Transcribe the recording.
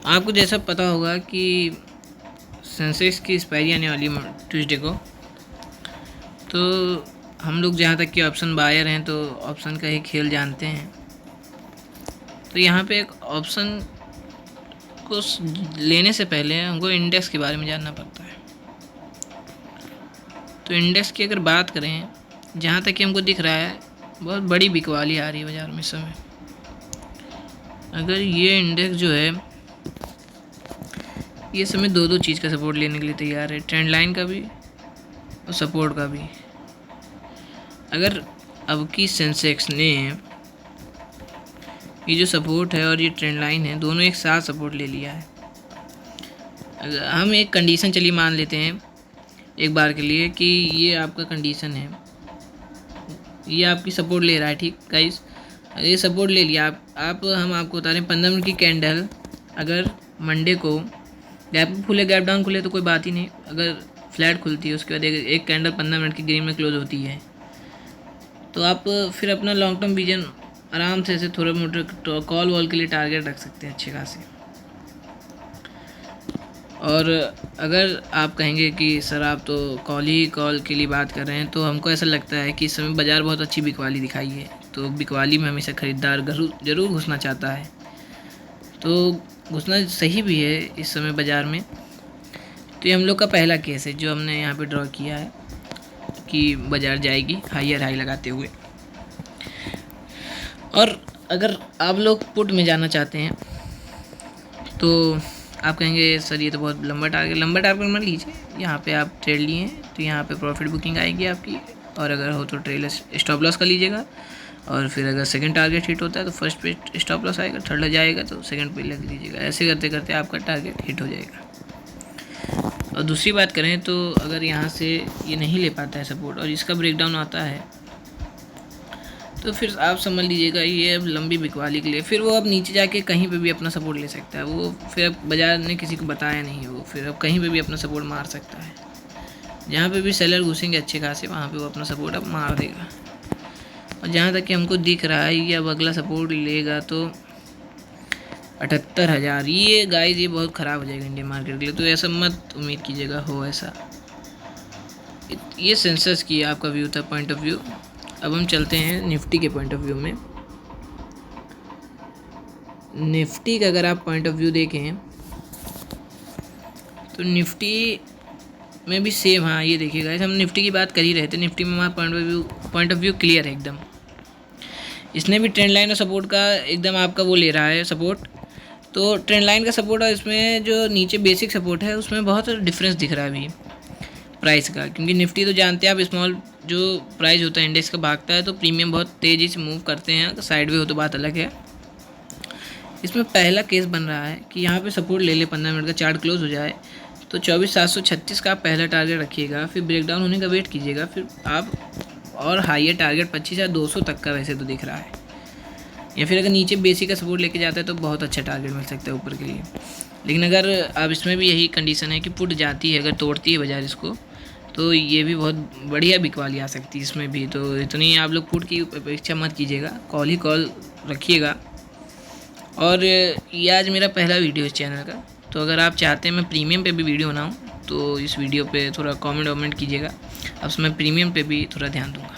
आपको जैसा पता होगा कि सेंसेक्स की एक्सपायरी आने वाली है ट्यूसडे को, तो हम लोग जहाँ तक कि ऑप्शन बायर हैं तो ऑप्शन का ही खेल जानते हैं। तो यहाँ पे एक ऑप्शन को लेने से पहले हमको इंडेक्स के बारे में जानना पड़ता है। तो इंडेक्स की अगर बात करें, जहाँ तक कि हमको दिख रहा है बहुत बड़ी बिकवाली आ रही है बाज़ार में इस समय। अगर ये इंडेक्स जो है ये समय दो चीज़ का सपोर्ट लेने के लिए तैयार है, ट्रेंड लाइन का भी और सपोर्ट का भी। अगर अब की सेंसेक्स ने ये जो सपोर्ट है और ये ट्रेंड लाइन है दोनों एक साथ सपोर्ट ले लिया है, अगर हम एक कंडीशन चलिए मान लेते हैं एक बार के लिए कि ये आपका कंडीशन है, ये आपकी सपोर्ट ले रहा है, ठीक गाइस, ये सपोर्ट ले लिया आप हम आपको बता रहे हैं 15 मिनट की कैंडल अगर मंडे को गैप खुले गैप डाउन खुले तो कोई बात ही नहीं, अगर फ्लैट खुलती है उसके बाद एक कैंडल 15 मिनट की ग्रीन में क्लोज होती है तो आप फिर अपना लॉन्ग टर्म विजन आराम से ऐसे थोड़े मोटे कॉल वॉल के लिए टारगेट रख सकते हैं अच्छे खासे। और अगर आप कहेंगे कि सर आप तो कॉल के लिए बात कर रहे हैं, तो हमको ऐसा लगता है कि इस समय बाज़ार बहुत अच्छी बिकवाली दिखाई है, तो बिकवाली में हमेशा ख़रीदार ज़रूर घुसना चाहता है, तो घुसना सही भी है इस समय बाज़ार में। तो ये हम लोग का पहला केस है जो हमने यहाँ पे ड्रॉ किया है कि बाज़ार जाएगी हायर हाई लगाते हुए। और अगर आप लोग पुट में जाना चाहते हैं तो आप कहेंगे सर ये तो बहुत लंबा टारगेट मत लीजिए, यहाँ पे आप ट्रेड लिए हैं तो यहाँ पे प्रॉफिट बुकिंग आएगी आपकी, और अगर हो तो ट्रेल स्टॉप लॉस कर लीजिएगा, और फिर अगर सेकंड टारगेट हिट होता है तो फर्स्ट पे स्टॉप लॉस आएगा, थर्ड जाएगा तो सेकंड पे लग लीजिएगा, ऐसे करते करते आपका टारगेट हिट हो जाएगा। और दूसरी बात करें तो अगर यहाँ से ये नहीं ले पाता है सपोर्ट और इसका ब्रेकडाउन आता है तो फिर आप समझ लीजिएगा ये अब लंबी बिकवाली के लिए, फिर वो अब नीचे जाके कहीं पे भी अपना सपोर्ट ले सकता है, वो फिर अब बाज़ार ने किसी को बताया नहीं है, वो फिर अब कहीं पे भी अपना सपोर्ट मार सकता है, जहाँ पे भी सेलर घुसेंगे अच्छे खासे वहाँ पे वो अपना सपोर्ट अब मार देगा। और जहाँ तक कि हमको दिख रहा है ये अब अगला सपोर्ट लेगा तो 78,000, ये गाइस ये बहुत ख़राब हो जाएगा इंडियन मार्केट के लिए, तो ऐसा मत उम्मीद कीजिएगा हो ऐसा। ये सेंसस की आपका व्यू था, पॉइंट ऑफ व्यू। अब हम चलते हैं निफ्टी के पॉइंट ऑफ व्यू में। निफ्टी का अगर आप पॉइंट ऑफ व्यू देखें तो निफ्टी में भी सेम, हाँ ये देखिएगा हम निफ्टी की बात कर ही रहे थे, निफ्टी में हमारा पॉइंट ऑफ व्यू क्लियर है एकदम। इसने भी ट्रेंड लाइन और सपोर्ट का एकदम आपका वो ले रहा है सपोर्ट, तो ट्रेंड लाइन का सपोर्ट और इसमें जो नीचे बेसिक सपोर्ट है उसमें बहुत डिफरेंस दिख रहा है अभी प्राइस का, क्योंकि निफ्टी तो जानते हैं आप स्मॉल जो प्राइस होता है इंडेक्स का भागता है तो प्रीमियम बहुत तेज़ी से मूव करते हैं, साइड वे हो तो बात अलग है। इसमें पहला केस बन रहा है कि यहाँ पे सपोर्ट ले ले, 15 मिनट का चार्ट क्लोज हो जाए तो 24,736 का आप पहला टारगेट रखिएगा, फिर ब्रेकडाउन होने का वेट कीजिएगा, फिर आप और हाईयर टारगेट 25,200 तक का वैसे तो दिख रहा है, या फिर अगर नीचे बेसिक का सपोर्ट लेके जाता है तो बहुत अच्छा टारगेट मिल सकता है ऊपर के लिए। लेकिन अगर अब इसमें भी यही कंडीशन है कि पुट जाती है, अगर तोड़ती है बाजार इसको, तो ये भी बहुत बढ़िया बिकवाली आ सकती है इसमें भी। तो इतनी आप लोग पुट की अपेक्षा मत कीजिएगा, कॉल ही कॉल रखिएगा। और ये आज मेरा पहला वीडियो इस चैनल का, तो अगर आप चाहते हैं मैं प्रीमियम पे भी वीडियो बनाऊँ तो इस वीडियो पे थोड़ा कमेंट कीजिएगा, अब मैं प्रीमियम पे भी थोड़ा ध्यान दूँगा।